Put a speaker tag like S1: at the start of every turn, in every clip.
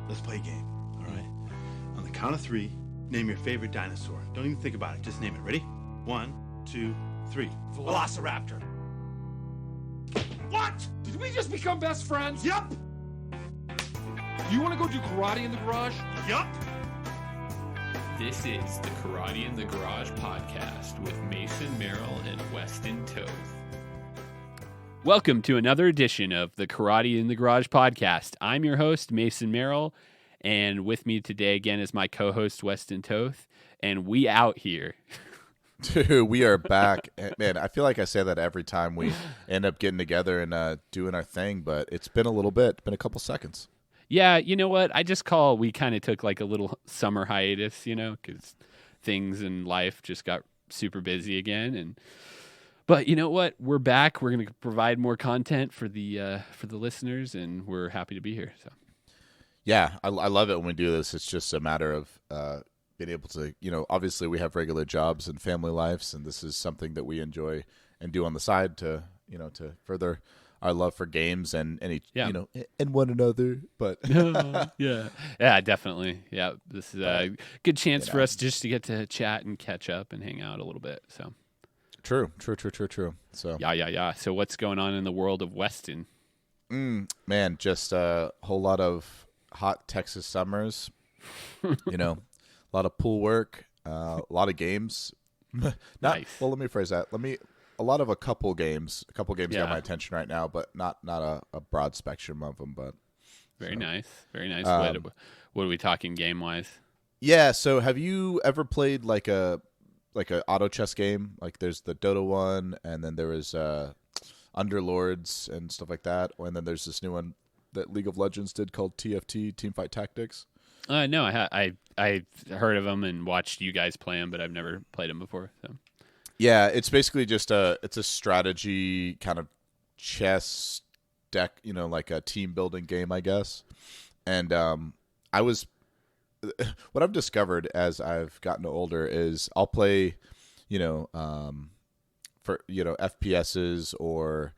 S1: Let's play a game, all right? On the count of 3, name your favorite dinosaur. Don't even think about it. Just name it. Ready? 1, 2, 3. Velociraptor.
S2: What? Did we just become best friends?
S1: Yup.
S2: You want to go do karate in the garage?
S1: Yup.
S3: This is the Karate in the Garage podcast with Mason Merrill and Weston Toth.
S4: Welcome to another edition of the Karate in the Garage podcast. I'm your host, Mason Merrill, and with me today again is my co-host, Weston Toth, and we out here.
S5: Dude, we are back. Man, I feel like I say that every time we end up getting together and doing our thing, but it's been a little bit. It's been a couple seconds.
S4: Yeah, you know what? We kind of took like a little summer hiatus, because things in life just got super busy again. But you know what? We're back. We're going to provide more content for the listeners, and we're happy to be here. So,
S5: yeah, I love it when we do this. It's just a matter of being able to, obviously we have regular jobs and family lives, and this is something that we enjoy and do on the side to further our love for games and and one another. But
S4: yeah, definitely. Yeah, this is a good chance for us just to get to chat and catch up and hang out a little bit. So
S5: true. So
S4: yeah. So what's going on in the world of Weston?
S5: Man, just a whole lot of hot Texas summers. A lot of pool work, a lot of games.
S4: Nice.
S5: Well, let me phrase that. A couple games got my attention right now, but not a broad spectrum of them. But
S4: very nice. What are we talking game wise?
S5: Yeah. So have you ever played like a auto chess game? Like there's the Dota one, and then there was Underlords and stuff like that, and then there's this new one that League of Legends did called TFT, Teamfight Tactics.
S4: No, I heard of them and watched you guys play them, but I've never played them before. So.
S5: Yeah, it's basically just a strategy kind of chess deck, like a team building game, I guess. And what I've discovered as I've gotten older is I'll play, for FPSs or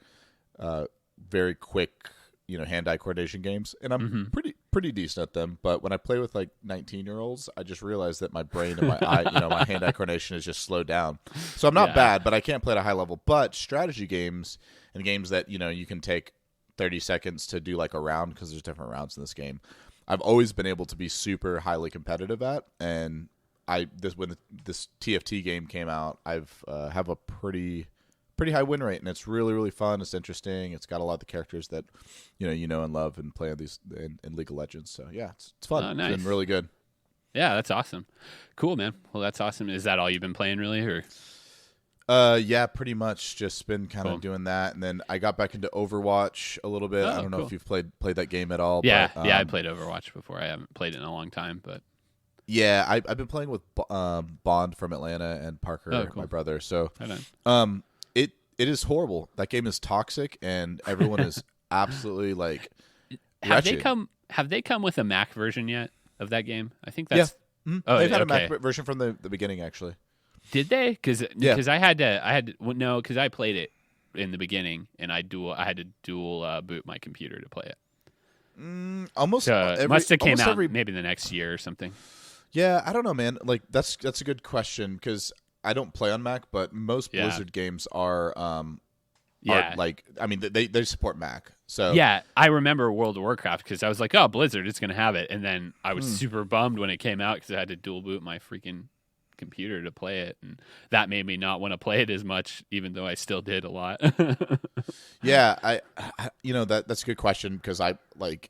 S5: very quick, hand-eye coordination games, and I'm pretty decent at them. But when I play with like 19-year-olds, I just realize that my brain and my eye, my hand-eye coordination is just slowed down. So I'm not bad, but I can't play at a high level. But strategy games and games that you can take 30 seconds to do like a round, because there's different rounds in this game, I've always been able to be super highly competitive at. And when this TFT game came out, I've have a pretty high win rate, and it's really, really fun. It's interesting. It's got a lot of the characters that you know and love and play on these in League of Legends. So yeah, it's fun.
S4: Oh, nice.
S5: It's been really good.
S4: Yeah, that's awesome. Cool, man. Well, that's awesome. Is that all you've been playing, really, or?
S5: Yeah, pretty much. Just been kind of doing that, and then I got back into Overwatch a little bit. I don't know if you've played that game at all.
S4: Yeah,
S5: but,
S4: I played Overwatch before. I haven't played it in a long time, but.
S5: Yeah, I've been playing with Bond from Atlanta and Parker, my brother. So, it is horrible. That game is toxic, and everyone is absolutely like. Wretched.
S4: Have they come with a Mac version yet of that game? I think that's.
S5: Yeah. Oh, they've had a Mac version from the beginning, actually.
S4: Did they? Because I had to because I played it in the beginning, and I had to dual boot my computer to play it.
S5: It
S4: must have came out maybe the next year or something.
S5: Yeah, I don't know, man. Like that's a good question, because I don't play on Mac, but most Blizzard games are like, I mean, they support Mac. So
S4: yeah, I remember World of Warcraft because I was like, oh, Blizzard is going to have it, and then I was super bummed when it came out because I had to dual boot my freaking computer to play it, and that made me not want to play it as much, even though I still did a lot.
S5: Yeah, I that's a good question, because I like.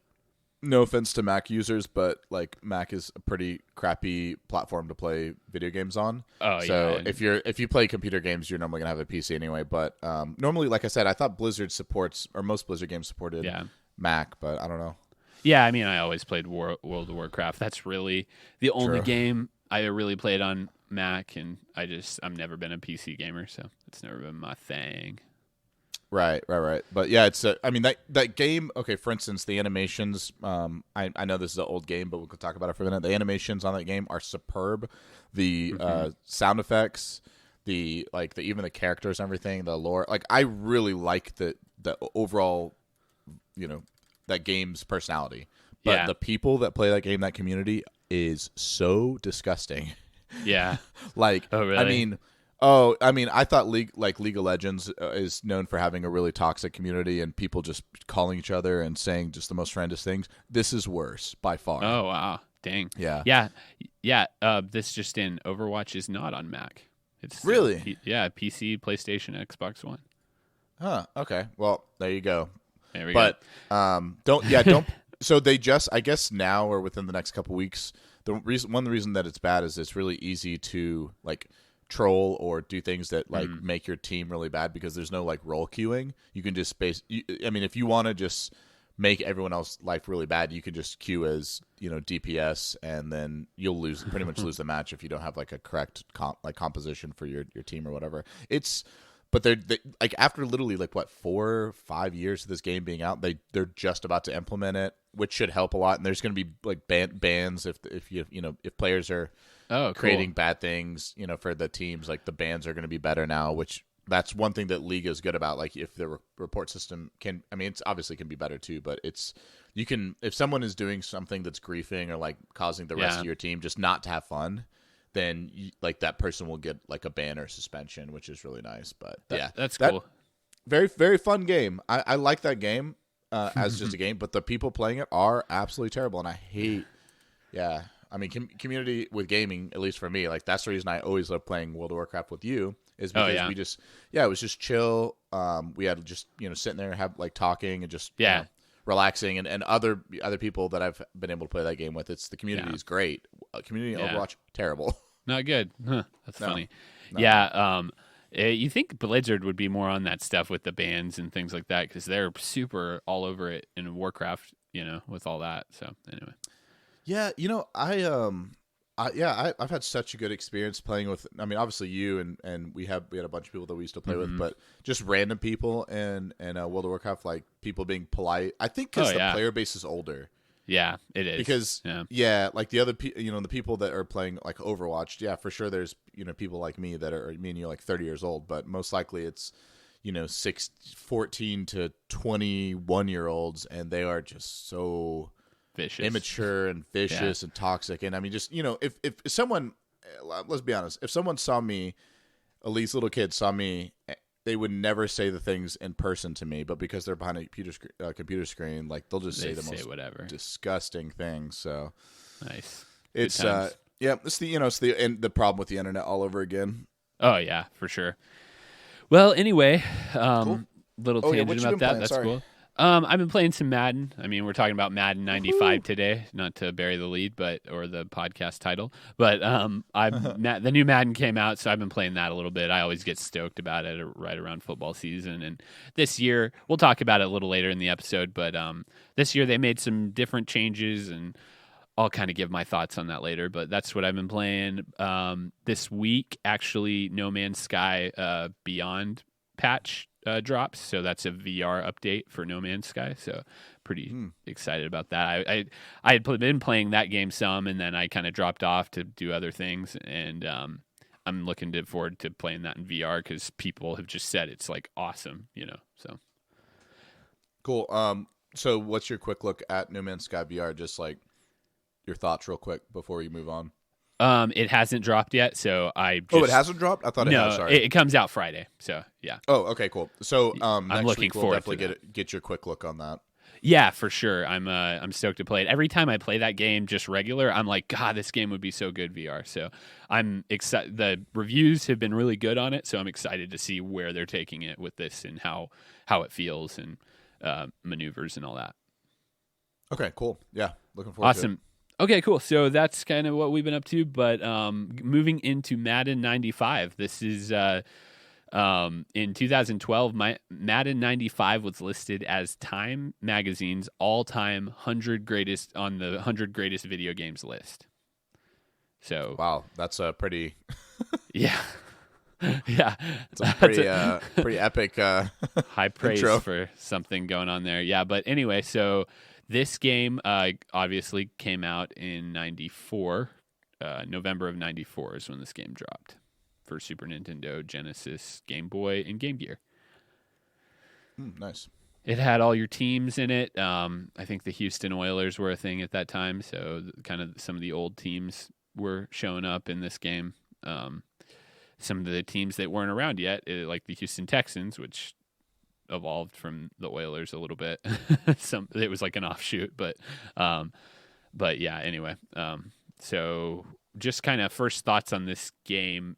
S5: No offense to Mac users, but like Mac is a pretty crappy platform to play video games on.
S4: Oh,
S5: so
S4: yeah.
S5: if you play computer games, you're normally gonna have a PC anyway. But normally, like I said, I thought Blizzard supports, or most Blizzard games supported Mac, but I don't know.
S4: Yeah, I mean, I always played World of Warcraft. That's really the only game I really played on Mac, and I've never been a PC gamer, so it's never been my thing.
S5: Right. But yeah, it's I mean that game. Okay, for instance, the animations. I know this is an old game, but we'll talk about it for a minute. The animations on that game are superb. The sound effects, even the characters and everything, the lore. Like, I really like the overall, that game's personality. But
S4: Yeah.
S5: the people that play that game, that community, is so disgusting.
S4: Yeah.
S5: Like,
S4: Oh, really?
S5: I mean, I thought League of Legends is known for having a really toxic community and people just calling each other and saying just the most horrendous things. This is worse by far.
S4: Oh, wow. Dang.
S5: Yeah.
S4: Yeah. This just in, Overwatch is not on Mac. It's
S5: Really?
S4: PC, PlayStation, Xbox One.
S5: Huh. Okay. Well, there you go.
S4: There we go.
S5: But don't. So they just, I guess now or within the next couple weeks, the reason that it's bad is it's really easy to like troll or do things that like make your team really bad because there's no like role queuing. You can just I mean, if you want to just make everyone else's life really bad, you can just queue as, DPS, and then you'll pretty much lose the match if you don't have like a correct composition for your team or whatever. But they like after literally like what 4 or 5 years of this game being out, they're just about to implement it, which should help a lot. And there's going to be like bans if if players are creating bad things, for the teams, like the bans are going to be better now, which that's one thing that League is good about. Like if the report system it's obviously can be better too, but if someone is doing something that's griefing or like causing the rest of your team just not to have fun, then like that person will get like a ban or suspension, which is really nice. But
S4: that's cool.
S5: Very, very fun game. I like that game as just a game, but the people playing it are absolutely terrible, and I hate. Yeah, I mean, community with gaming, at least for me, like that's the reason I always love playing World of Warcraft with you, is because it was just chill. We had just sitting there have like talking and just relaxing, and other people that I've been able to play that game with. The community is great. Community Overwatch terrible.
S4: Not good. Huh, that's funny.
S5: No.
S4: Yeah. You think Blizzard would be more on that stuff with the bans and things like that because they're super all over it in Warcraft, with all that. So anyway.
S5: Yeah, I've had such a good experience playing with. I mean, obviously you and we had a bunch of people that we used to play with, but just random people and World of Warcraft, like people being polite. I think because the player base is older.
S4: Yeah, it is.
S5: Because like the other the people that are playing like Overwatch, for sure there's people like me that are like 30 years old, but most likely it's 14 to 21-year-olds, and they are just so
S4: vicious,
S5: immature and vicious and toxic. And I mean, just if someone, let's be honest, if someone saw me, at least little kids saw me, they would never say the things in person to me, but because they're behind a computer screen, like they'll just say the most disgusting things. So
S4: nice.
S5: It's it's the problem with the internet all over again.
S4: Oh yeah, for sure. Well, anyway,
S5: cool.
S4: Little tangent about that. That's cool. I've been playing some Madden. I mean, we're talking about Madden 95 today, not to bury the lead, or the podcast title. But the new Madden came out, so I've been playing that a little bit. I always get stoked about it right around football season. And this year, we'll talk about it a little later in the episode, but this year they made some different changes, and I'll kind of give my thoughts on that later. But that's what I've been playing. This week, actually, No Man's Sky Beyond patch drops, so that's a VR update for No Man's Sky, so pretty excited about that. I had been playing that game some, and then I kind of dropped off to do other things, and I'm looking forward to playing that in VR because people have just said it's like awesome, so
S5: cool. So what's your quick look at No Man's Sky VR, just like your thoughts real quick before you move on?
S4: It hasn't dropped yet, so it
S5: hasn't dropped? I thought it had. Sorry.
S4: It comes out Friday, so yeah.
S5: Oh, okay, cool. So
S4: I'm
S5: next
S4: looking
S5: week we'll
S4: forward
S5: definitely
S4: to
S5: get your quick look on that.
S4: Yeah, for sure. I'm stoked to play it. Every time I play that game just regular, I'm like, God, this game would be so good VR. So I'm excited. The reviews have been really good on it, so I'm excited to see where they're taking it with this and how it feels and maneuvers and all that.
S5: Okay, cool. Yeah, looking forward to it.
S4: Awesome. Okay, cool. So that's kind of what we've been up to. But moving into Madden 95, this is in 2012. Madden 95 was listed as Time Magazine's all-time 100 greatest on the 100 greatest video games list. So
S5: wow, that's a pretty
S4: yeah.
S5: It's a pretty epic
S4: high praise
S5: intro.
S4: For something going on there. Yeah, but anyway, so this game obviously came out in 94. November of 94 is when this game dropped for Super Nintendo, Genesis, Game Boy, and Game Gear.
S5: Nice.
S4: It had all your teams in it. I think the Houston Oilers were a thing at that time, so kind of some of the old teams were showing up in this game. Some of the teams that weren't around yet, like the Houston Texans, which evolved from the Oilers a little bit. It was like an offshoot, but yeah. Anyway, so just kind of first thoughts on this game.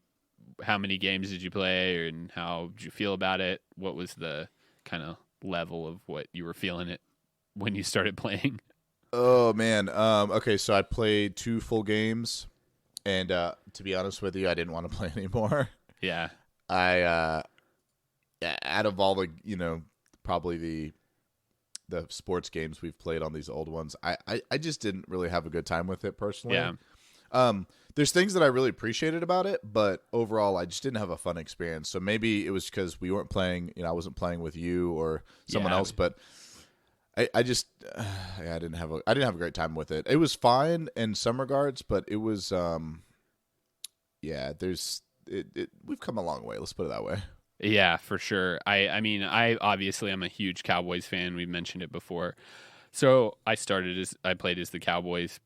S4: How many games did you play, and how did you feel about it? What was the kind of level of what you were feeling it when you started playing?
S5: Oh man. Okay, so I played 2 full games, and to be honest with you, I didn't want to play anymore.
S4: Yeah.
S5: I out of all the, probably the sports games we've played on these old ones, I just didn't really have a good time with it personally.
S4: Yeah.
S5: There's things that I really appreciated about it, but overall I just didn't have a fun experience. So maybe it was because we weren't playing, I wasn't playing with you or someone else, but I just I didn't have a great time with it. It was fine in some regards, but it was we've come a long way, let's put it that way.
S4: Yeah, for sure. I mean, I obviously I'm a huge Cowboys fan. We've mentioned it before. So I played as the Cowboys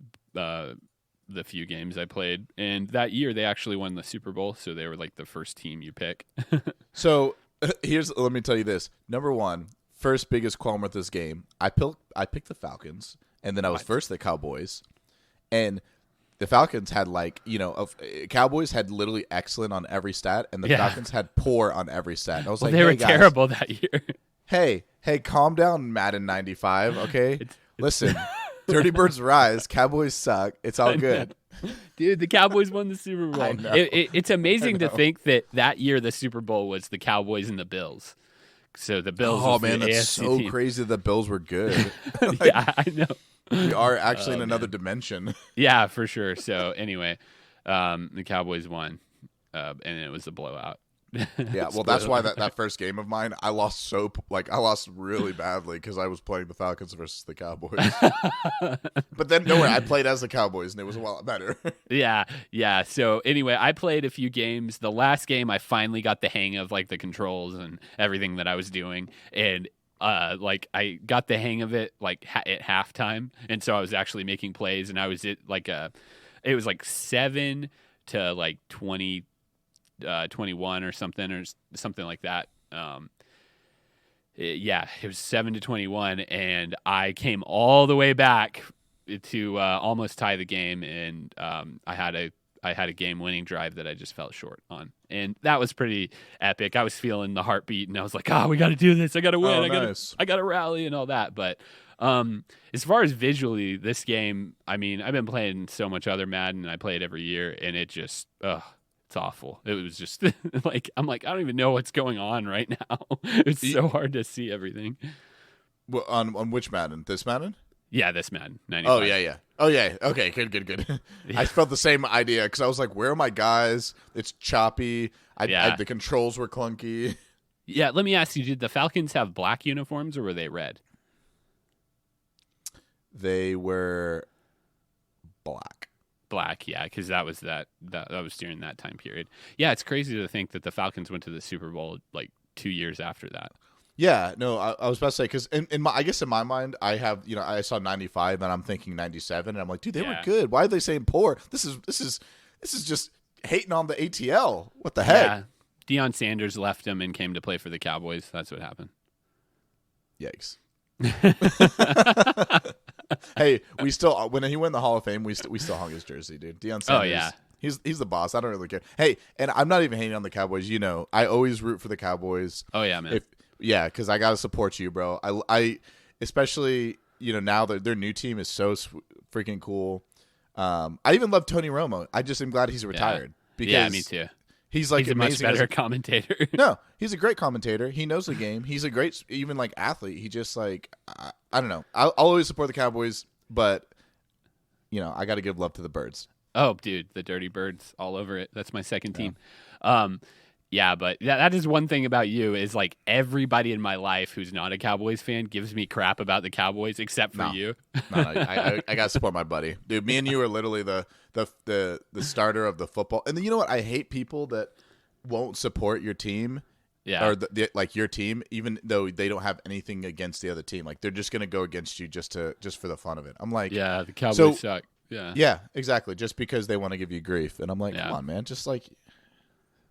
S4: the few games I played, and that year they actually won the Super Bowl, so they were like the first team you pick.
S5: So let me tell you this. Number one, first biggest qualm with this game, I picked the Falcons, and then I was first the Cowboys, and the Falcons had Cowboys had literally excellent on every stat, and the Falcons had poor on every stat. And I was
S4: they were terrible that year.
S5: Hey, calm down, Madden 95, okay? Listen, Dirty Birds rise, Cowboys suck. It's all good.
S4: Dude, the Cowboys won the Super Bowl.
S5: I know.
S4: It's amazing to think that year the Super Bowl was the Cowboys and the Bills. So the Bills.
S5: Oh man,
S4: the
S5: that's
S4: AFC
S5: so
S4: team.
S5: crazy. The Bills were good.
S4: Yeah, I know.
S5: We are actually in another dimension.
S4: Yeah, for sure. So anyway, the Cowboys won, and it was a blowout.
S5: Yeah, well, that's why that first game of mine, I lost really badly because I was playing the Falcons versus the Cowboys. But then, don't worry, I played as the Cowboys, and it was a lot better.
S4: Yeah. So anyway, I played a few games. The last game, I finally got the hang of like the controls and everything that I was doing, and I got the hang of it like at halftime, and so I was actually making plays, and I was it was like 7 to like 21 or something like that. It was 7 to 21, and I came all the way back to almost tie the game, and I had a game-winning drive that I just fell short on, and that was pretty epic. I was feeling the heartbeat, and I was like, we got to do this. I got to win. I got to rally and all that. But as far as visually, this game, I mean, I've been playing so much other Madden, and I play it every year, and it just it's awful. It was just I'm like, I don't even know what's going on right now. It's so hard to see everything.
S5: Well, on which Madden? This Madden?
S4: Yeah, this Madden. 95.
S5: Oh yeah. Okay, good.
S4: Yeah.
S5: I felt the same idea because I was like, where are my guys? It's choppy. The controls were clunky.
S4: Yeah, let me ask you, did the Falcons have black uniforms or were they red?
S5: They were black.
S4: Black, yeah, because that was during that time period. Yeah, it's crazy to think that the Falcons went to the Super Bowl like 2 years after that.
S5: Yeah, no, I was about to say because in my mind, I have I saw 95 and I'm thinking 97 and I'm like, dude, they were good. Why are they saying poor? This is just hating on the ATL. What the heck?
S4: Yeah, Deion Sanders left him and came to play for the Cowboys. That's what happened.
S5: Yikes. Hey, we still when he went in the Hall of Fame, we still hung his jersey, dude. Deion Sanders.
S4: Oh yeah,
S5: he's the boss. I don't really care. Hey, and I'm not even hating on the Cowboys. I always root for the Cowboys.
S4: Oh yeah, man.
S5: Because I gotta support you, bro. I especially now that their new team is so freaking cool. I even love Tony Romo. I just am glad he's retired. Because
S4: me too.
S5: He's like
S4: he's a much better commentator.
S5: No, he's a great commentator. He knows the game. He's a great even like athlete. He just like I don't know. I'll always support the Cowboys, but I got to give love to the Birds.
S4: Oh, dude, the Dirty Birds all over it. That's my second team. Yeah, but that is one thing about you is like everybody in my life who's not a Cowboys fan gives me crap about the Cowboys except for you.
S5: No, I got to support my buddy. Dude, me and you are literally the starter of the football. And then you know what? I hate people that won't support your team
S4: Yeah.
S5: Or like your team, even though they don't have anything against the other team, like they're just gonna go against you just for the fun of it. I'm like,
S4: yeah, the Cowboys suck. Yeah.
S5: Yeah, exactly. Just because they want to give you grief, and I'm like,
S4: Yeah.
S5: come on, man, just like,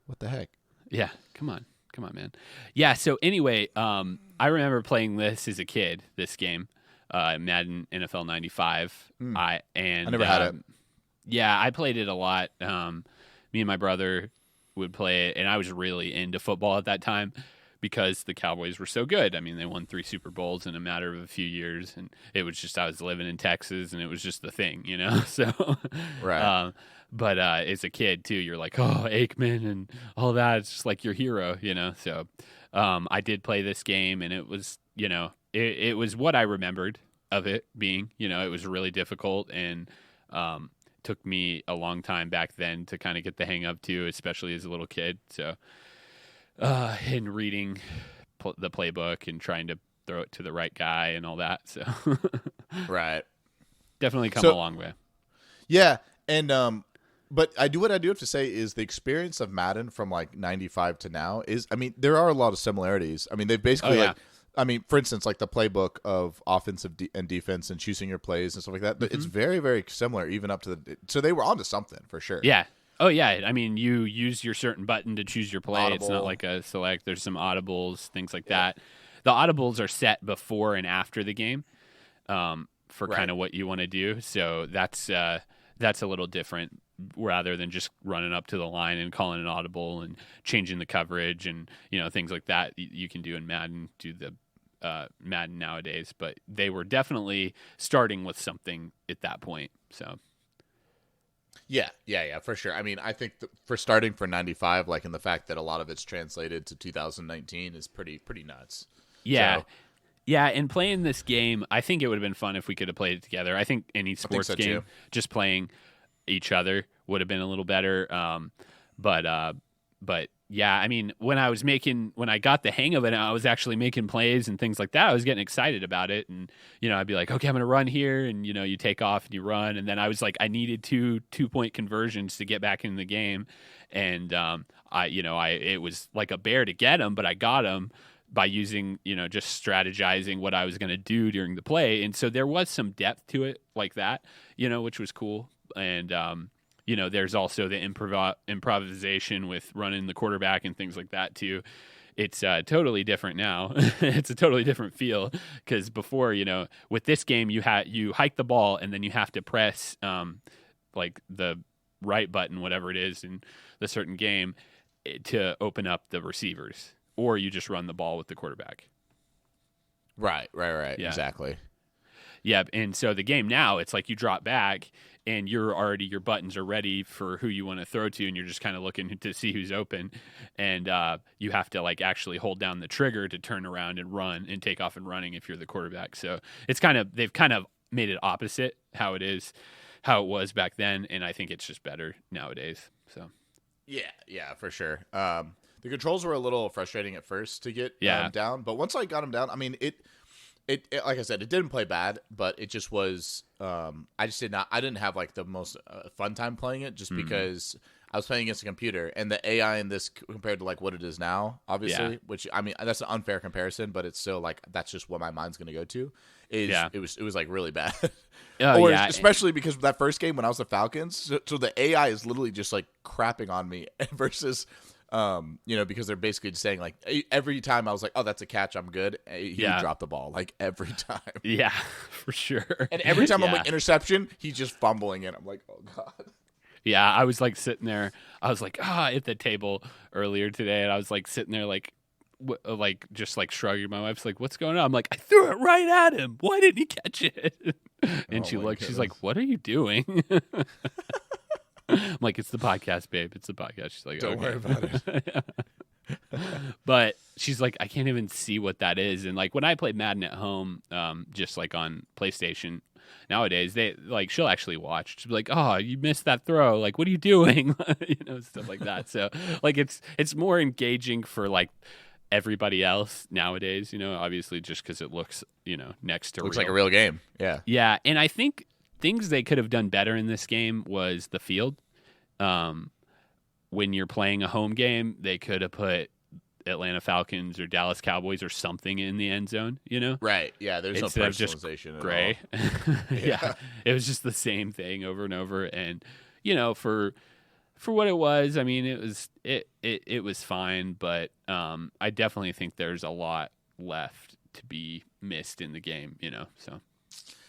S5: what the heck?
S4: Yeah, come on, man. Yeah. So anyway, I remember playing this as a kid. This game, Madden NFL 95. I
S5: never had it.
S4: Yeah, I played it a lot. Me and my brother would play it, and I was really into football at that time because the Cowboys were so good. I mean, they won 3 Super Bowls in a matter of a few years, and it was just I was living in Texas, and it was just the thing, you know. So,
S5: Right.
S4: But as a kid too, you're like, oh, Aikman and all that. It's just like your hero, you know. So I did play this game, and it was, you know, it was what I remembered of it being. You know, it was really difficult, and took me a long time back then to kind of get the hang of too, especially as a little kid. So in reading the playbook and trying to throw it to the right guy and all that. So
S5: Right.
S4: definitely come a long way.
S5: Yeah, and but what I do have to say is the experience of Madden from like 95 to now is, I mean, there are a lot of similarities. I mean, they've basically like, I mean, for instance, like the playbook of offensive and defense and choosing your plays and stuff like that. It's very, very similar, even up to so they were onto something for sure.
S4: Yeah. Oh yeah. I mean, you use your certain button to choose your play.
S5: Audible.
S4: It's not like a select. There's some audibles, things like that. The audibles are set before and after the game, for kind of what you want to do. So that's a little different, rather than just running up to the line and calling an audible and changing the coverage and, you know, things like that you can do in Madden, Madden nowadays. But they were definitely starting with something at that point. So
S5: Yeah, for sure. I mean, I think for starting for 95, like, and the fact that a lot of it's translated to 2019 is pretty nuts.
S4: Yeah.
S5: So,
S4: yeah, and playing this game, I think it would have been fun if we could have played it together. I think any sports
S5: so,
S4: game,
S5: too.
S4: just playing each other would have been a little better. But yeah, I mean, when I got the hang of it, I was actually making plays and things like that. I was getting excited about it, and you know, I'd be like, okay, I'm gonna run here, and you know, you take off and you run, and then I was like, I needed 2-point conversions to get back in the game, and it was like a bear to get them, but I got them by using, you know, just strategizing what I was going to do during the play. And so there was some depth to it like that, you know, which was cool. And, you know, there's also the improvisation with running the quarterback and things like that too. It's totally different now. It's a totally different feel, because before, you know, with this game, you hike the ball and then you have to press like the right button, whatever it is in the certain game, to open up the receivers. Or you just run the ball with the quarterback.
S5: Right.
S4: Yeah.
S5: Exactly.
S4: Yeah, and so the game now, it's like you drop back and your buttons are ready for who you want to throw to, and you're just kind of looking to see who's open, and you have to like actually hold down the trigger to turn around and run and take off and running if you're the quarterback. So they've kind of made it opposite how it was back then, and I think it's just better nowadays. So
S5: yeah, for sure. The controls were a little frustrating at first to get down, but once I got them down, I mean, it like I said, it didn't play bad, but it just was. I didn't have like the most fun time playing it, just because I was playing against a computer, and the AI in this compared to like what it is now, obviously, which I mean that's an unfair comparison, but it's still like that's just what my mind's gonna go to. It was like really bad. Especially because that first game when I was the Falcons, so the AI is literally just like crapping on me versus. You know, because they're basically just saying like every time I was like, oh, that's a catch, I'm good. He would drop the ball like every time.
S4: Yeah, for sure.
S5: And every time I'm like interception, he's just fumbling it. I'm like, oh god.
S4: Yeah, I was like sitting there. I was like at the table earlier today, and I was like sitting there like just like shrugging. My wife's like, "What's going on?" I'm like, "I threw it right at him. Why didn't he catch it?" And she's like, "What are you doing?" I'm like, it's the podcast, babe. It's the podcast. She's like,
S5: don't worry about it.
S4: But she's like, I can't even see what that is. And like when I play Madden at home, just like on PlayStation nowadays, she'll actually watch. She'll be like, oh, you missed that throw. Like, what are you doing? You know, stuff like that. So like it's more engaging for like everybody else nowadays. You know, obviously just because it looks, you know, next to
S5: looks like a real game. Yeah.
S4: Yeah, and I think things they could have done better in this game was the field. When you're playing a home game, they could have put Atlanta Falcons or Dallas Cowboys or something in the end zone, you know?
S5: Right. Yeah, there's no
S4: Instead of just
S5: personalization
S4: gray.
S5: at all.
S4: Yeah. It was just the same thing over and over. And, you know, for what it was, I mean, it was fine, but I definitely think there's a lot left to be missed in the game, you know? So.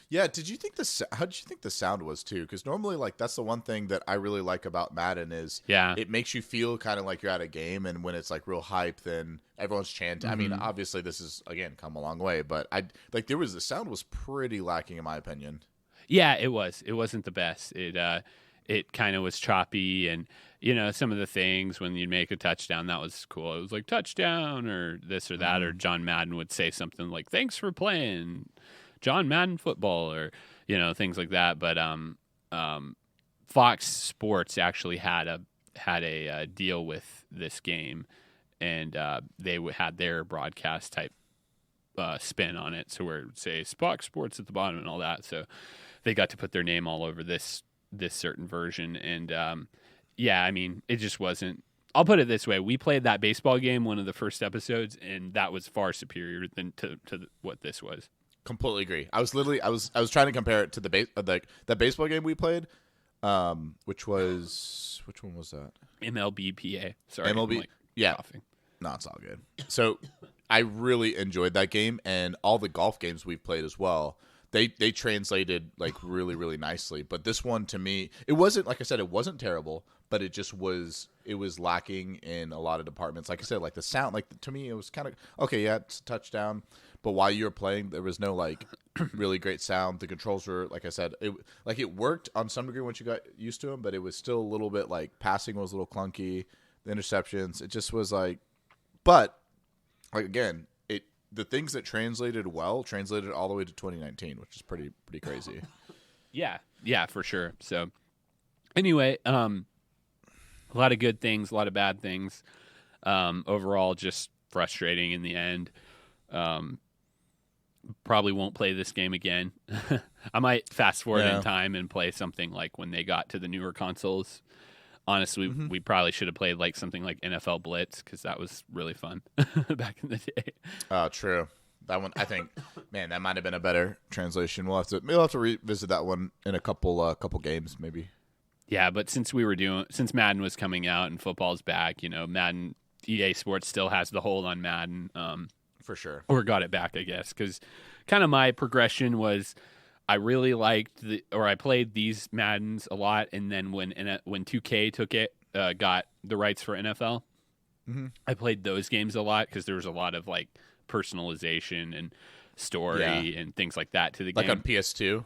S5: Yeah, how did you think the sound was too? Because normally, like, that's the one thing that I really like about Madden is it makes you feel kind of like you're at a game, and when it's like real hype, then everyone's chanting. I mean, obviously this is again come a long way, but the sound was pretty lacking in my opinion.
S4: Yeah, it was. It wasn't the best. It kind of was choppy, and you know, some of the things when you'd make a touchdown, that was cool. It was like touchdown or this or that, or John Madden would say something like "Thanks for playing John Madden football," or you know, things like that. But Fox Sports actually had a deal with this game, and they had their broadcast type spin on it, so where it would say Fox Sports at the bottom and all that. So they got to put their name all over this certain version, and yeah, I mean, it just wasn't. I'll put it this way: we played that baseball game, one of the first episodes, and that was far superior than to what this was.
S5: Completely agree. I was trying to compare it to that baseball game we played, which one was that?
S4: MLBPA. Sorry,
S5: MLB. Coughing. No, it's all good. So I really enjoyed that game, and all the golf games we've played as well. They translated like really, really nicely. But this one, to me, it wasn't, like I said, it wasn't terrible, but it was lacking in a lot of departments. Like I said, like the sound, like to me, it was kind of okay. Yeah, it's a touchdown. But while you were playing, there was no like really great sound. The controls were, like I said, it worked on some degree once you got used to them, but it was still a little bit like passing was a little clunky. The interceptions, it just was like, but like again, the things that translated all the way to 2019, which is pretty crazy.
S4: Yeah, for sure. So anyway, a lot of good things, a lot of bad things. Overall, just frustrating in the end. Probably won't play this game again. I might fast forward in time and play something like when they got to the newer consoles. Honestly, we probably should have played like something like NFL Blitz, because that was really fun back in the day.
S5: Oh, true. That one, I think, man, that might have been a better translation. We'll have to revisit that one in a couple games, maybe.
S4: Yeah, but since Madden was coming out and football's back, you know, EA Sports still has the hold on Madden.
S5: For sure.
S4: Or got it back, I guess, because kind of my progression was I really liked I played these Maddens a lot, and then when 2K got the rights for NFL, I played those games a lot because there was a lot of like personalization and story and things like that to the game.
S5: Like on PS2?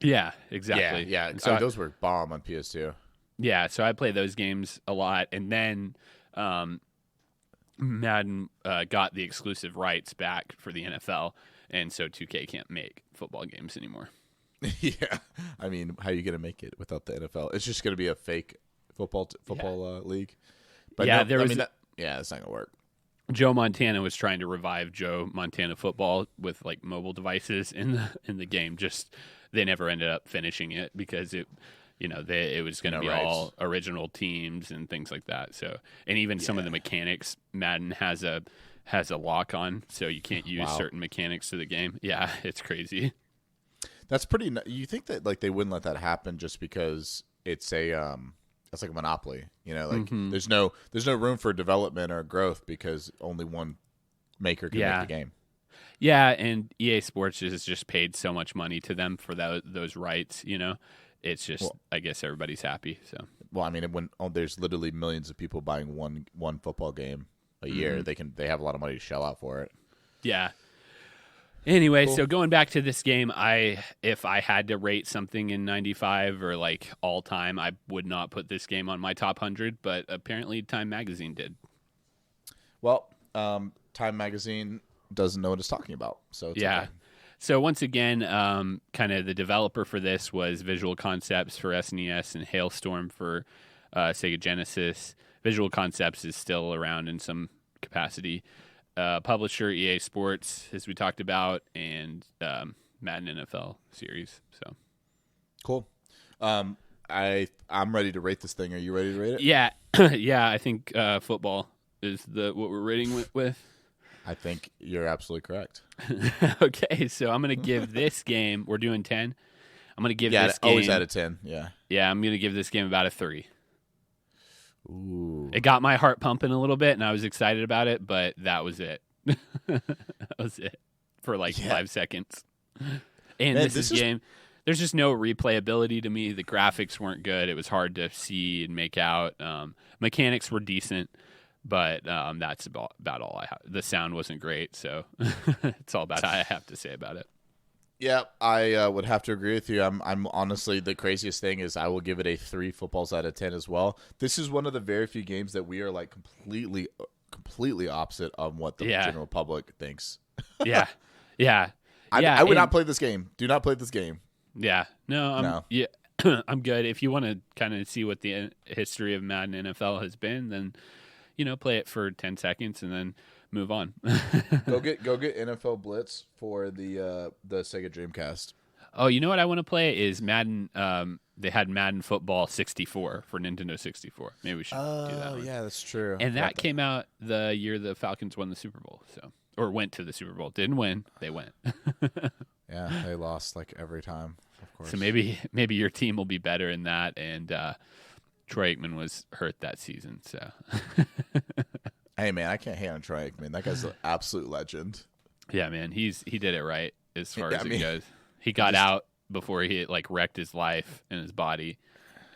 S4: Yeah, exactly.
S5: Yeah.
S4: So
S5: those were bomb on PS2.
S4: Yeah, so I played those games a lot, and then Madden got the exclusive rights back for the NFL, and so 2K can't make football games anymore.
S5: Yeah, I mean, how are you going to make it without the NFL? It's just going to be a fake football league. But
S4: yeah,
S5: it's not going to work.
S4: Joe Montana was trying to revive Joe Montana football with like mobile devices in the game. Just they never ended up finishing it because it was going to be all original teams and things like that. So, and even some of the mechanics, Madden has a lock on, so you can't use certain mechanics to the game. Yeah, it's crazy.
S5: That's pretty. You think that like they wouldn't let that happen just because it's like a monopoly, you know? Like there's no room for development or growth because only one maker can make the game.
S4: Yeah, and EA Sports has just paid so much money to them for those rights, you know. It's just, I guess everybody's happy. So,
S5: well, I mean, when there's literally millions of people buying one football game a year, they have a lot of money to shell out for it.
S4: Yeah. Anyway, So going back to this game, if I had to rate something in 95 or like all time, I would not put this game on my top 100, but apparently Time Magazine did.
S5: Well, Time Magazine doesn't know what it's talking about, so it's okay.
S4: So once again, kind of the developer for this was Visual Concepts for SNES and Hailstorm for Sega Genesis. Visual Concepts is still around in some capacity. Publisher EA Sports, as we talked about, and Madden NFL series. So
S5: cool. I'm ready to rate this thing. Are you ready to rate it?
S4: Yeah, yeah. I think football is what we're rating with.
S5: I think you're absolutely correct.
S4: Okay, so I'm gonna give this game. We're doing 10. I'm gonna give this game
S5: always out of 10. Yeah.
S4: Yeah, I'm gonna give this game about a 3.
S5: Ooh.
S4: It got my heart pumping a little bit, and I was excited about it, but that was it. That was it for like 5 seconds. And
S5: Man,
S4: this game, there's just no replayability to me. The graphics weren't good. It was hard to see and make out. Mechanics were decent, but that's about all I have. The sound wasn't great, so it's all about I have to say about it.
S5: Yeah, I would have to agree with you. I'm honestly, the craziest thing is I will give it a 3 footballs out of 10 as well. This is one of the very few games that we are like completely opposite of what the general public thinks.
S4: Yeah.
S5: I would not play this game. Do not play this game.
S4: Yeah. No. Yeah. I'm good. If you want to kind of see what the history of Madden NFL has been, then play it for 10 seconds and then move on.
S5: Go get NFL Blitz for the Sega Dreamcast.
S4: Oh, you know what I want to play is Madden. They had Madden Football 64 for Nintendo 64. Maybe we should do that.
S5: Oh, yeah, that's true.
S4: And that came out the year the Falcons won the Super Bowl, or went to the Super Bowl. Didn't win. They went.
S5: Yeah, they lost like every time, of course.
S4: So maybe your team will be better in that. And Troy Aikman was hurt that season. So.
S5: Hey man, I can't hate on Troy Aikman. That guy's an absolute legend.
S4: Yeah, man, he did it right as far as it goes. He got out before he like wrecked his life and his body,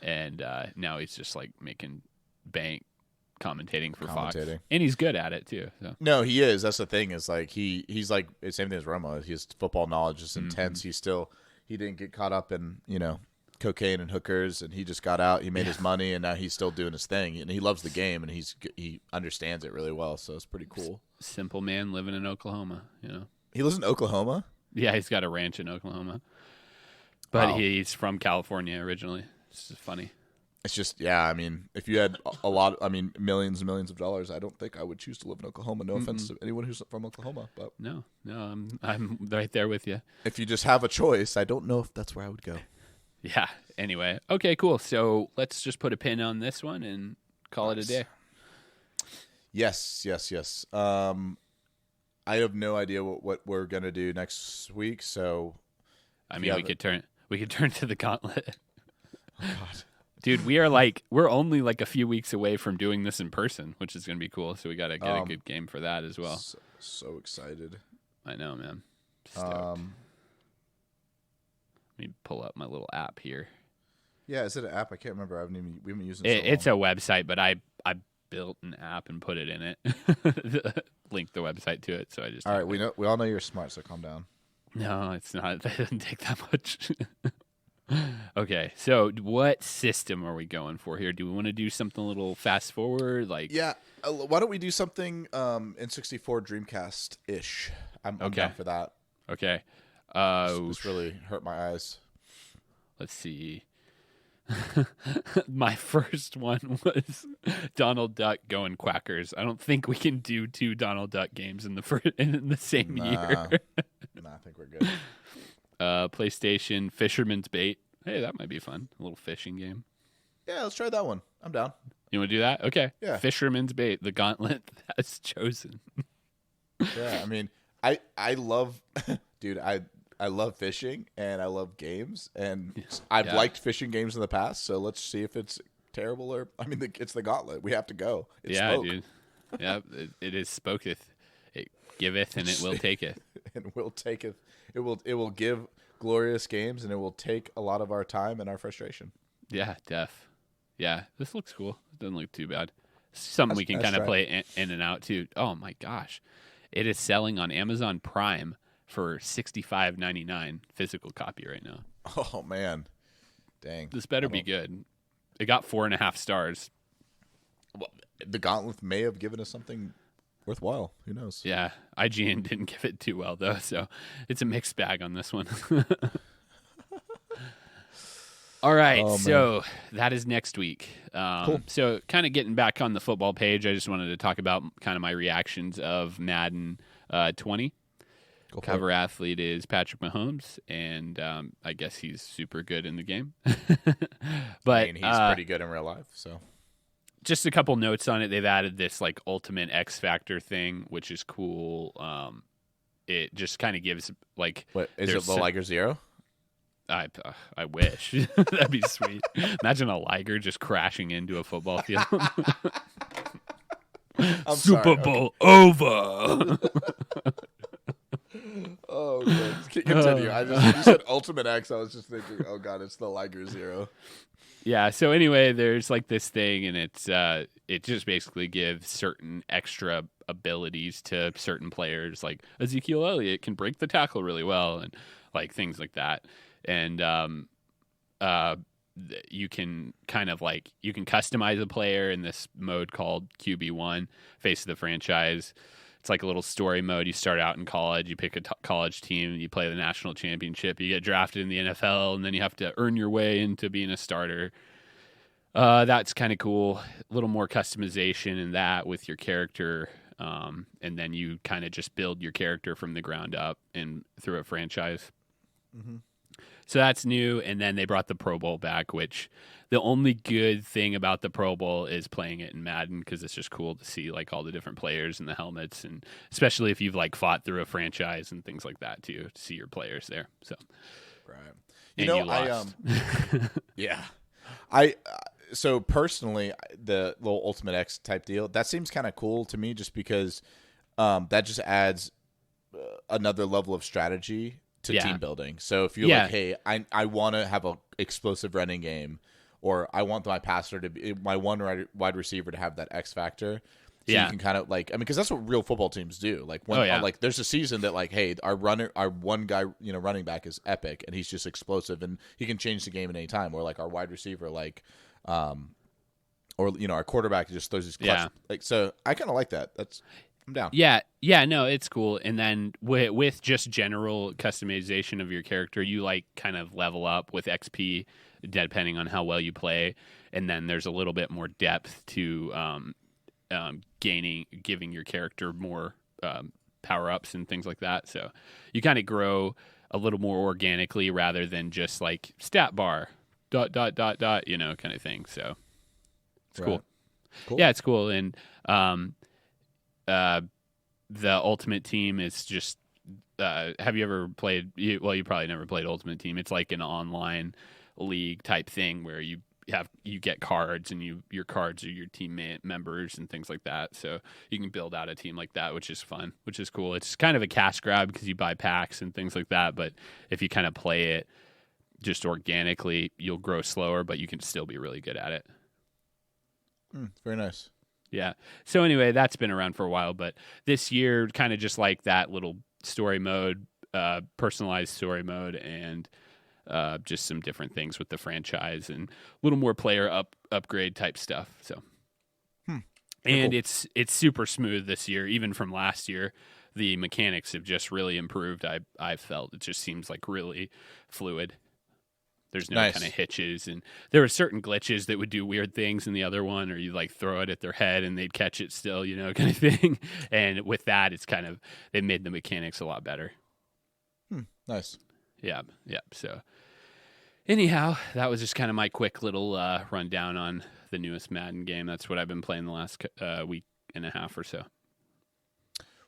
S4: and now he's just like making bank commentating for Fox, and he's good at it too. So.
S5: No, he is. That's the thing. Is like he's like the same thing as Romo. His football knowledge is intense. He didn't get caught up in cocaine and hookers, and he just got out. He made his money, and now he's still doing his thing. And he loves the game, and he understands it really well. So it's pretty cool.
S4: Simple man living in Oklahoma.
S5: He lives in Oklahoma.
S4: Yeah, he's got a ranch in Oklahoma, but he's from California originally. It's just funny.
S5: It's just, yeah, I mean, if you had millions and millions of dollars, I don't think I would choose to live in Oklahoma. No offense to anyone who's from Oklahoma, but
S4: no, I'm right there with you.
S5: If you just have a choice, I don't know if that's where I would go.
S4: Yeah. Anyway, okay, cool. So let's just put a pin on this one and call it a day.
S5: Yes. I have no idea what we're gonna do next week. So,
S4: I mean, we could turn to the gauntlet.
S5: Oh God.
S4: Dude, we're only like a few weeks away from doing this in person, which is going to be cool. So we got to get a good game for that as well.
S5: So excited.
S4: I know, man. Stoked. Let me pull up my little app here.
S5: Yeah, is it an app? I can't remember. We haven't used it.
S4: It's a website, but I built an app and put it in it. Linked the website to it, so I just.
S5: All right, we all know you're smart, so calm down.
S4: No, it's not. That doesn't take that much. Okay, so what system are we going for here? Do we want to do something a little fast forward?
S5: Yeah, why don't we do something N64 Dreamcast-ish? I'm down for that.
S4: Okay.
S5: This really hurt my eyes.
S4: Let's see. My first one was Donald Duck going Quackers. I don't think we can do 2 Donald Duck games in the same year.
S5: I think we're good.
S4: PlayStation Fisherman's Bait. Hey, that might be fun. A little fishing game.
S5: Yeah, let's try that one. I'm down.
S4: You want to do that? Okay.
S5: Yeah.
S4: Fisherman's Bait. The gauntlet has chosen.
S5: Yeah, I mean, I love, dude. I love fishing and I love games, and I've liked fishing games in the past. So let's see if it's terrible or it's the gauntlet. We have to go. It's spoke.
S4: Dude. Yeah, it is spoketh. It giveth and it will taketh.
S5: And will taketh. It will give glorious games, and it will take a lot of our time and our frustration.
S4: Yeah, def. Yeah, this looks cool. It doesn't look too bad. Something we can kind of play in and out too. Oh my gosh, it is selling on Amazon Prime for $65.99 physical copy right now.
S5: Oh man, dang!
S4: This better be good. It got 4.5 stars.
S5: Well, the Gauntlet may have given us something worthwhile. Who knows?
S4: Yeah, IGN didn't give it too well though, so it's a mixed bag on this one. All right, so that is next week.
S5: Cool.
S4: So kind of getting back on the football page, I just wanted to talk about kind of my reactions of Madden 20. Cover athlete is Patrick Mahomes, and I guess he's super good in the game. But
S5: he's pretty good in real life. So
S4: just a couple notes on it. They've added this like Ultimate X Factor thing, which is cool. It just kind of gives like.
S5: What is it? The Liger Zero?
S4: I wish. That'd be sweet. Imagine a Liger just crashing into a football field. Super Bowl over.
S5: Oh, good. Continue. You said Ultimate X. I was just thinking, oh god, it's the Liger Zero.
S4: Yeah. So anyway, there's like this thing, and it just basically gives certain extra abilities to certain players. Like Ezekiel Elliott can break the tackle really well, and like things like that. And you can kind of like you can customize a player in this mode called QB1, Face of the Franchise. It's like a little story mode. You start out in college, you pick a college team, you play the national championship, you get drafted in the NFL, and then you have to earn your way into being a starter. That's kind of cool. A little more customization in that with your character, and then you kind of just build your character from the ground up and through a franchise.
S5: Mm-hmm.
S4: So that's new, and then they brought the Pro Bowl back, which the only good thing about the Pro Bowl is playing it in Madden because it's just cool to see like all the different players and the helmets, and especially if you've like fought through a franchise and things like that too, to see your players there. So,
S5: right,
S4: you lost.
S5: So personally, the little Ultimate X type deal that seems kind of cool to me, just because that just adds another level of strategy to team building. So if you're like, hey, I want to have a explosive running game, or I want my passer to be my one wide receiver to have that X factor. So you can kind of like, I mean, because that's what real football teams do. Like when like there's a season that like, hey, our one guy, running back is epic and he's just explosive and he can change the game at any time. Or like our wide receiver, like, or our quarterback just throws his clutch. Like, so I kind of like that. I'm down.
S4: Yeah, no, it's cool. And then with just general customization of your character, you like kind of level up with XP depending on how well you play. And then there's a little bit more depth to giving your character more power ups and things like that. So you kind of grow a little more organically rather than just like stat bar ... kind of thing. So it's cool. Yeah, it's cool. And the Ultimate Team is just have you ever played? Well, you probably never played Ultimate Team. It's like an online league type thing where you get cards and your cards are your team members and things like that. So you can build out a team like that, which is fun, which is cool. It's kind of a cash grab because you buy packs and things like that. But if you kind of play it just organically, you'll grow slower, but you can still be really good at it.
S5: Very nice.
S4: Yeah. So anyway, that's been around for a while, but this year kind of just like that little story mode, personalized story mode, and just some different things with the franchise and a little more player upgrade type stuff. So, and
S5: cool.
S4: It's super smooth this year, even from last year. The mechanics have just really improved. I've felt it just seems like really fluid. There's no kind of hitches, and there were certain glitches that would do weird things in the other one, or you like throw it at their head and they'd catch it still, kind of thing. And with that, it's kind of they made the mechanics a lot better.
S5: Nice.
S4: Yeah. So anyhow, that was just kind of my quick little rundown on the newest Madden game. That's what I've been playing the last week and a half or so.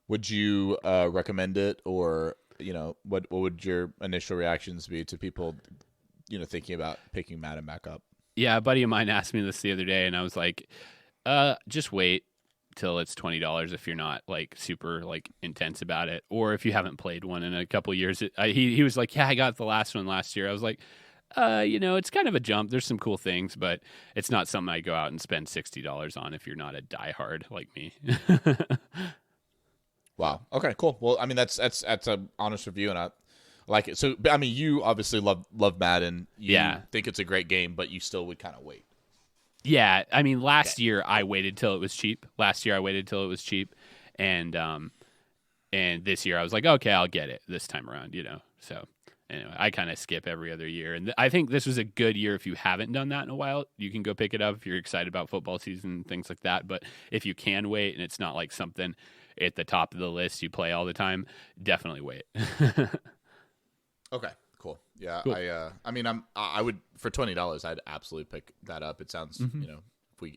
S5: Would you recommend it, or what would your initial reactions be to people thinking about picking Madden back up?
S4: Yeah, a buddy of mine asked me this the other day, and I was like, just wait till it's $20 if you're not like super like intense about it, or if you haven't played one in a couple of years. He was like, yeah, I got the last one last year. I was like, it's kind of a jump. There's some cool things, but it's not something I go out and spend $60 on if you're not a diehard like me.
S5: Wow. Okay, cool. Well, I mean, that's an honest review, and I like it. So, I mean, you obviously love Madden. You think it's a great game, but you still would kind of wait.
S4: Yeah, I mean, last year I waited till it was cheap. And this year I was like, okay, I'll get it this time around, So anyway, I kind of skip every other year, and I think this was a good year if you haven't done that in a while. You can go pick it up if you're excited about football season and things like that. But if you can wait, and it's not like something at the top of the list you play all the time, definitely wait.
S5: Okay, cool. Yeah,
S4: cool.
S5: I mean, I would for $20, I'd absolutely pick that up. It sounds,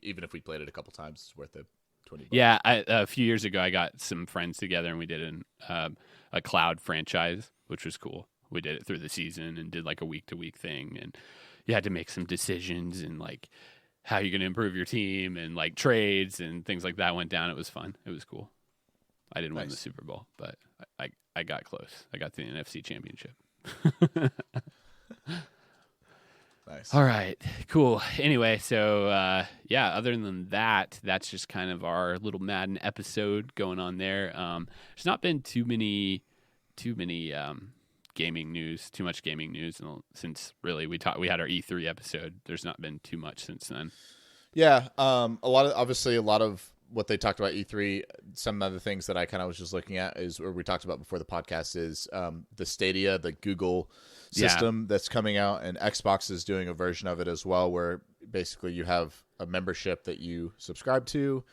S5: even if we played it a couple times, it's worth it. $20.
S4: Yeah, a few years ago, I got some friends together and we did a cloud franchise, which was cool. We did it through the season and did like a week-to-week thing, and you had to make some decisions and like how you're going to improve your team and like trades and things like that went down. It was fun. It was cool. I didn't win the Super Bowl, but I got close. I got the NFC Championship.
S5: Nice.
S4: All right, cool. Anyway, so other than that, that's just kind of our little Madden episode going on there. There's not been too much gaming news since really we had our E3 episode. There's not been too much since then.
S5: Yeah, a lot of what they talked about E3. Some of the things that I kind of was just looking at is where we talked about before the podcast is the Stadia, the Google system that's coming out, and Xbox is doing a version of it as well, where basically you have a membership that you subscribe to,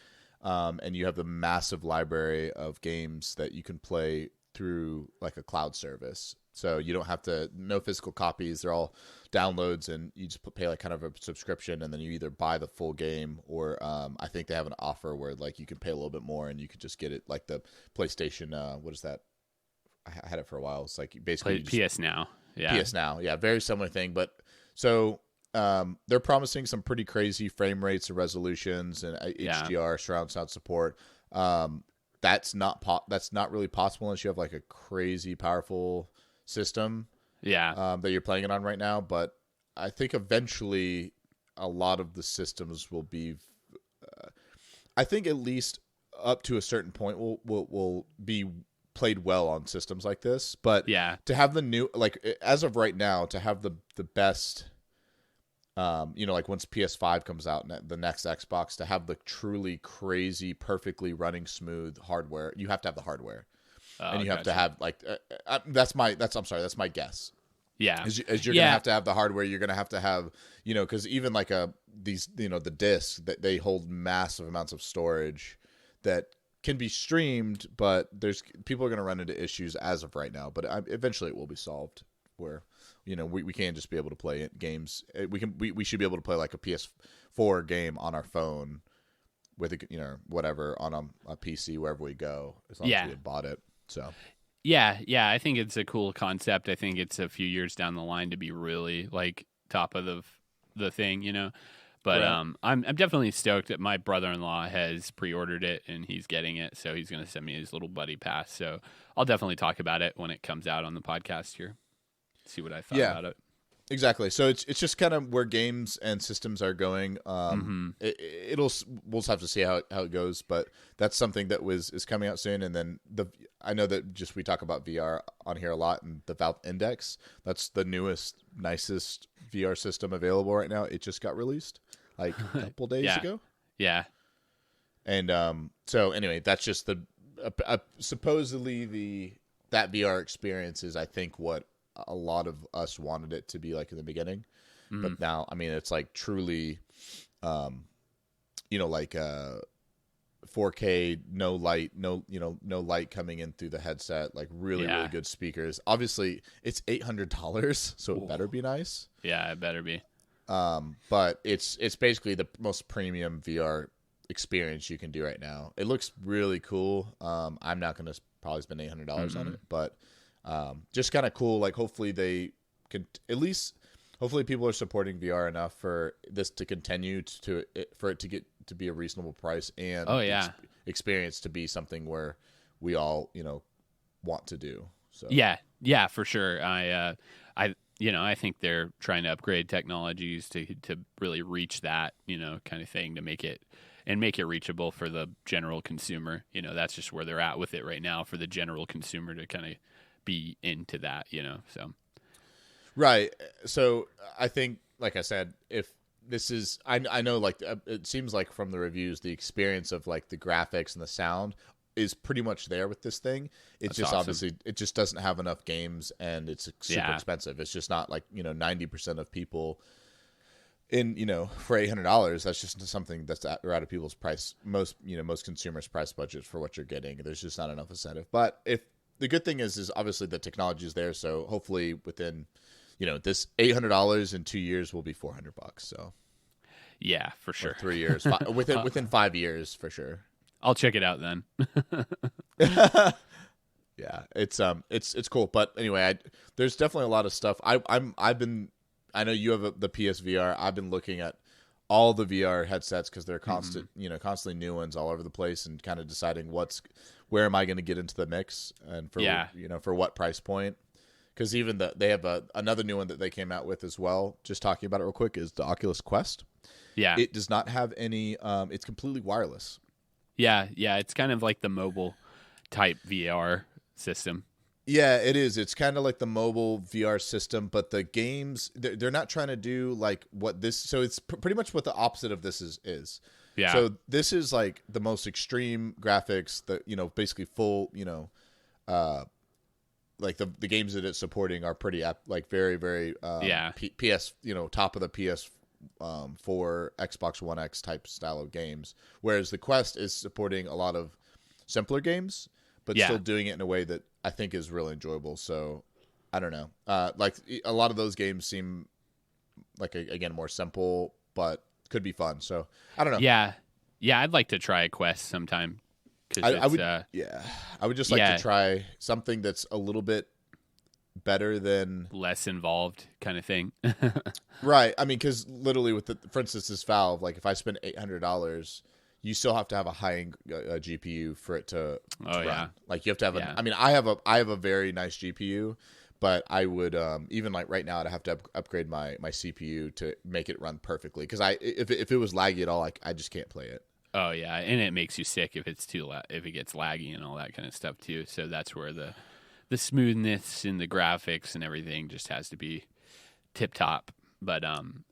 S5: and you have the massive library of games that you can play through like a cloud service. So you don't have no physical copies. They're all downloads, and you just pay like kind of a subscription, and then you either buy the full game or I think they have an offer where like you can pay a little bit more and you could just get it like the PlayStation. What is that? I had it for a while. It's like basically
S4: PS Now. Yeah.
S5: PS Now. Yeah, very similar thing. But so they're promising some pretty crazy frame rates and resolutions and HDR surround sound support. That's not really possible unless you have like a crazy powerful system that you're playing it on right now. But I think eventually a lot of the systems will be I think at least up to a certain point will be played well on systems like this. But to have the new, like as of right now, to have the best like once PS5 comes out and the next Xbox, to have the truly crazy perfectly running smooth hardware, you have to have the hardware. And you have to have like that's my guess.
S4: Yeah,
S5: as you're gonna have the hardware. You're gonna have because even like the discs that they hold massive amounts of storage that can be streamed, but people are gonna run into issues as of right now. But eventually it will be solved where we can't just be able to play games. We should be able to play like a PS4 game on our phone with whatever on a PC wherever we go, as long as we had bought it. So
S4: yeah, I think it's a cool concept. I think it's a few years down the line to be really like top of the thing, But right. I'm definitely stoked that my brother-in-law has pre-ordered it and he's getting it, so he's going to send me his little buddy pass. So I'll definitely talk about it when it comes out on the podcast here. See what I thought about it.
S5: Exactly. So it's just kind of where games and systems are going. We'll just have to see how it goes, but that's something that is coming out soon. And then I know that we talk about VR on here a lot, and the Valve Index, that's the newest, nicest VR system available right now. It just got released like a couple days ago. Yeah. And so anyway, that's just supposedly that VR experience is, I think, what a lot of us wanted it to be like in the beginning. But now, I mean, it's like truly, like 4K, no light, no light coming in through the headset, like really good speakers. Obviously, it's $800, so it better be nice.
S4: Yeah, it better be.
S5: But it's basically the most premium VR experience you can do right now. It looks really cool. I'm not going to probably spend $800 on it, but just kind of cool. Like hopefully they can hopefully people are supporting VR enough for this to continue for it to get to be a reasonable price and experience to be something where we all want to do. So
S4: yeah, for sure. I think they're trying to upgrade technologies to really reach that kind of thing, to make it reachable for the general consumer. That's just where they're at with it right now, for the general consumer to kind of be into that, so.
S5: Right. So I think, like I said, if this is, I know, like, it seems like from the reviews, the experience of like the graphics and the sound is pretty much there with this thing. It's just awesome. Obviously it just doesn't have enough games and it's super expensive. It's just not like, 90% of people in, for $800, that's just something that's out of people's price. Most consumers' price budget for what you're getting. There's just not enough incentive. But if the good thing is obviously the technology is there. So hopefully within, this $800 in 2 years will be $400. So.
S4: Yeah, for sure.
S5: Or 3 years. Within 5 years, for sure.
S4: I'll check it out then.
S5: Yeah, it's cool. But anyway, there's definitely a lot of stuff. I know you have the PSVR. I've been looking at all the VR headsets because they're constantly new ones all over the place, and kind of deciding where am I going to get into the mix, and for what price point. Because even they have another new one that they came out with as well. Just talking about it real quick is the Oculus Quest.
S4: Yeah,
S5: it does not have any. It's completely wireless.
S4: Yeah, it's kind of like the mobile type VR system.
S5: Yeah, it is. It's kind of like the mobile VR system, but the games, they're not trying to do like what this. So it's pretty much what the opposite of this is.
S4: Yeah.
S5: So this is like the most extreme graphics, basically full, like the games that it's supporting are pretty like very, very PS, top of the PS 4 Xbox One X type style of games. Whereas the Quest is supporting a lot of simpler games, but still doing it in a way that I think is really enjoyable. So I don't know. Like a lot of those games seem like again more simple, but could be fun. So I don't know.
S4: Yeah, I'd like to try a Quest sometime.
S5: I would just like to try something that's a little bit better than
S4: less involved kind of thing.
S5: Right. I mean, because literally for instance, this Valve, like if I spend $800, you still have to have a high-end GPU for it to run.
S4: Yeah.
S5: Like you have to have I mean, I have a very nice GPU, but I would even like right now I'd have to upgrade my CPU to make it run perfectly. Because if it was laggy at all, I just can't play it.
S4: Oh yeah, and it makes you sick if it's if it gets laggy and all that kind of stuff too. So that's where the smoothness and the graphics and everything just has to be tip top. But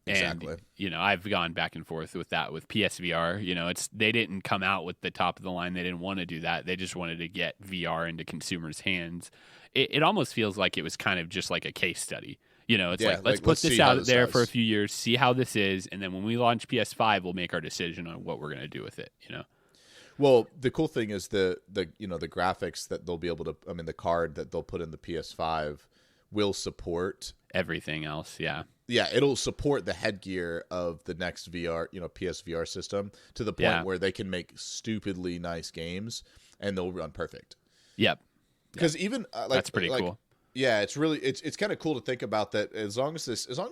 S5: exactly.
S4: And I've gone back and forth with that with PSVR. They didn't come out with the top of the line. They didn't want to do that. They just wanted to get VR into consumers' hands. It almost feels like it was kind of just like a case study. It's like let's put this out there for a few years, see how this is, and then when we launch PS5, we'll make our decision on what we're going to do with it.
S5: Well, the cool thing is the graphics that they'll be able to. I mean, the card that they'll put in the PS5 will support
S4: everything else. Yeah.
S5: Yeah, it'll support the headgear of the next VR, PSVR system to the point where they can make stupidly nice games and they'll run perfect.
S4: Yep.
S5: Because even
S4: that's pretty cool.
S5: Yeah, it's really it's kind of cool to think about that. As long as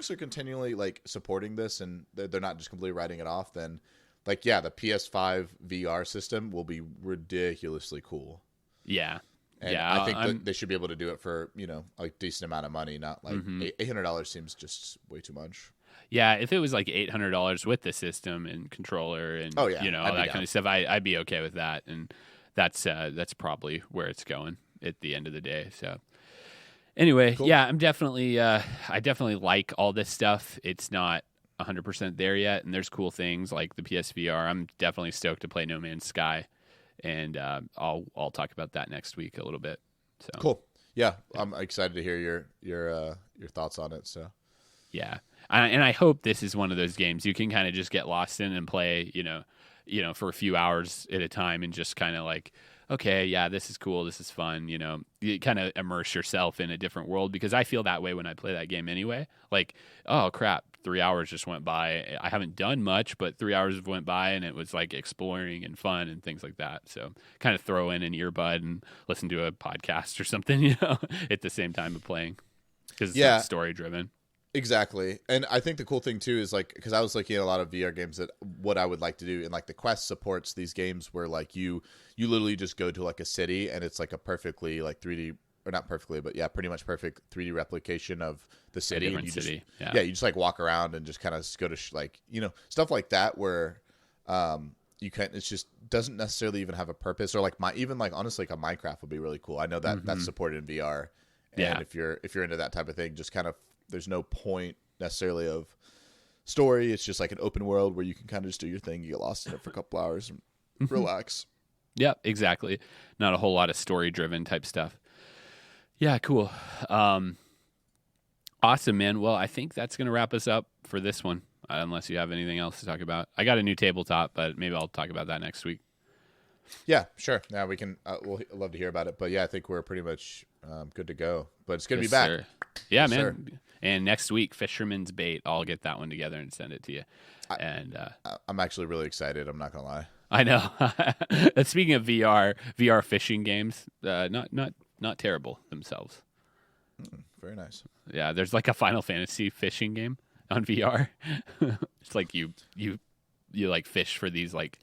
S5: they're continually like supporting this and they're not just completely writing it off, then the PS5 VR system will be ridiculously cool.
S4: Yeah.
S5: And I think that they should be able to do it for, a decent amount of money, not like $800 seems just way too much.
S4: Yeah, if it was like $800 with the system and controller and all that kind of stuff, I'd be okay with that. And that's probably where it's going at the end of the day. So anyway, cool. Yeah, I definitely like all this stuff. It's not 100% there yet, and there's cool things like the PSVR. I'm definitely stoked to play No Man's Sky. And I'll talk about that next week a little bit. So
S5: cool. Yeah, I'm excited to hear your thoughts on it. So
S4: yeah, and I hope this is one of those games you can kind of just get lost in and play, for a few hours at a time, and just kind of like, okay, yeah, this is cool, this is fun. You kind of immerse yourself in a different world, because I feel that way when I play that game anyway. Like, oh crap, 3 hours just went by. I haven't done much, but 3 hours went by, and it was like exploring and fun and things like that. So kind of throw in an earbud and listen to a podcast or something, at the same time of playing, because it's story driven.
S5: Exactly. And I think the cool thing too is like, because I was looking at a lot of VR games that what I would like to do, and like the Quest supports these games where like you literally just go to like a city and it's like a perfectly like 3D, or not perfectly, but yeah, pretty much perfect 3D replication of the city.
S4: You city.
S5: You just like walk around and just kind of go to stuff like that where you can, it's just doesn't necessarily even have a purpose, or like honestly like a Minecraft would be really cool. I know that that's supported in VR. And if you're into that type of thing, just kind of, there's no point necessarily of story. It's just like an open world where you can kind of just do your thing. You get lost in it for a couple hours and relax.
S4: Yeah, exactly. Not a whole lot of story driven type stuff. Yeah, cool. Awesome, man. Well, I think that's going to wrap us up for this one, unless you have anything else to talk about. I got a new tabletop, but maybe I'll talk about that next week.
S5: Yeah, sure. Yeah, we can. We'll love to hear about it. But yeah, I think we're pretty much good to go. But it's good to be back.
S4: Sir. Yeah,
S5: yes,
S4: man.
S5: Sir.
S4: And next week, Fisherman's Bait. I'll get that one together and send it to you.
S5: I'm actually really excited. I'm not gonna lie.
S4: I know. Speaking of VR fishing games, not terrible themselves.
S5: Very nice.
S4: Yeah, there's like a Final Fantasy fishing game on VR. It's like you like fish for these like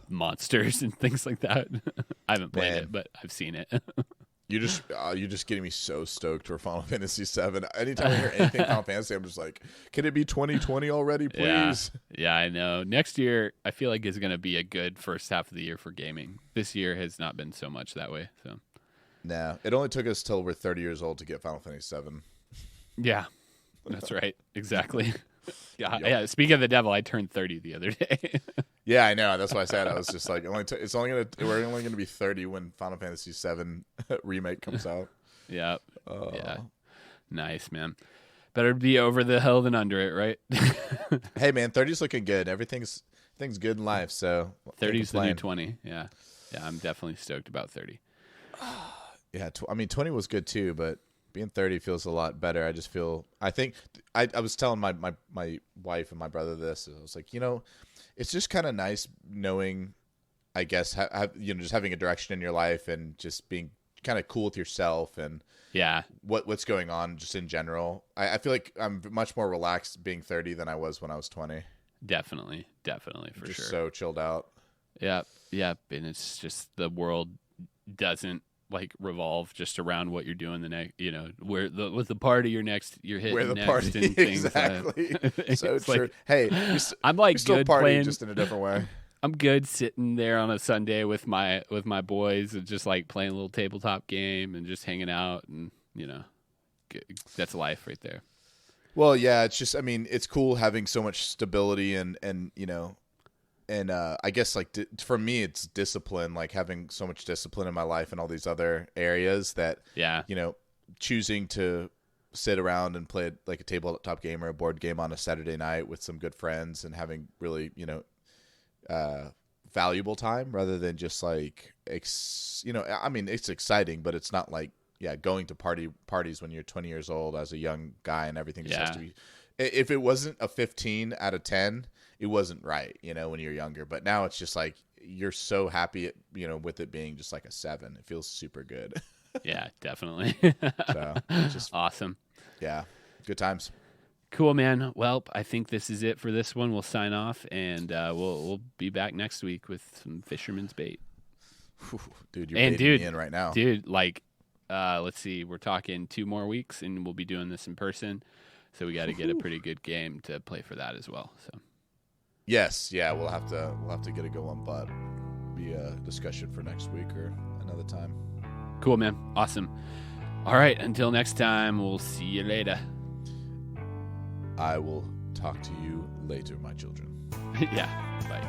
S4: monsters and things like that. I haven't played it, but I've seen it.
S5: You're just getting me so stoked for Final Fantasy VII. Anytime I hear anything Final Fantasy, I'm just like, can it be 2020 already, please?
S4: Yeah, I know. Next year, I feel like is going to be a good first half of the year for gaming. This year has not been so much that way. So,
S5: nah, it only took us till we're 30 years old to get Final Fantasy VII.
S4: Yeah, that's right. Exactly. Yeah,
S5: Yep.
S4: yeah. Speaking of the devil, I turned 30 the other day.
S5: Yeah, I know. That's why I said I was just like, we're only gonna be 30 when Final Fantasy VII remake comes out.
S4: Yeah. Yeah. Nice, man. Better be over the hill than under it, right?
S5: Hey, man, 30's looking good. Everything's good in life. So
S4: 30's the new 20. Yeah. Yeah, I'm definitely stoked about 30.
S5: Yeah, 20 was good too, but being 30 feels a lot better. I think I was telling my wife and my brother this. I was like, it's just kind of nice knowing, I guess, just having a direction in your life and just being kind of cool with yourself and what's going on just in general. I feel like I'm much more relaxed being 30 than I was when I was 20.
S4: Definitely, for
S5: just
S4: sure.
S5: So chilled out.
S4: Yeah, and it's just the world doesn't like revolve just around what you're doing the next, where with the party you're hitting
S5: where the
S4: next
S5: party
S4: and things,
S5: exactly. So true.
S4: Like,
S5: hey,
S4: I'm like
S5: we still
S4: good
S5: party
S4: playing,
S5: just in a different way.
S4: I'm good sitting there on a Sunday with my boys and just like playing a little tabletop game and just hanging out and that's life right there.
S5: Well, yeah, it's just it's cool having so much stability and I guess like for me it's discipline, like having so much discipline in my life and all these other areas that choosing to sit around and play like a tabletop game or a board game on a Saturday night with some good friends and having really valuable time rather than just like it's exciting, but it's not like going to parties when you're 20 years old as a young guy and everything just has to be. If it wasn't a 15 out of 10, it wasn't right, when you're younger. But now it's just like you're so happy, with it being just like a 7. It feels super good.
S4: Yeah, definitely.
S5: So just
S4: awesome.
S5: Yeah, good times.
S4: Cool, man. Well, I think this is it for this one. We'll sign off, and we'll be back next week with some Fisherman's Bait.
S5: Whew, dude, you're baiting me in right now.
S4: Dude, like, let's see. We're talking 2 more weeks, and we'll be doing this in person. So we got to get a pretty good game to play for that as well. So.
S5: Yes, yeah, we'll have to get a good one, but be a discussion for next week or another time.
S4: Cool, man. Awesome. All right, until next time, we'll see you later.
S5: I will talk to you later, my children.
S4: Yeah, bye.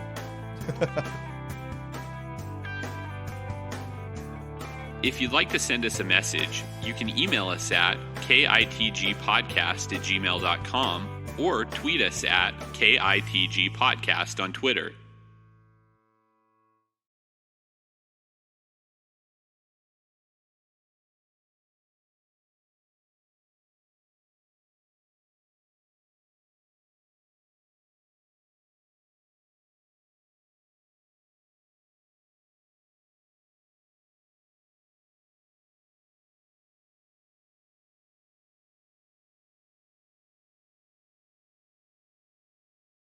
S4: If you'd like to send us a message, you can email us at kitgpodcast@gmail.com or tweet us at kitgpodcast on Twitter.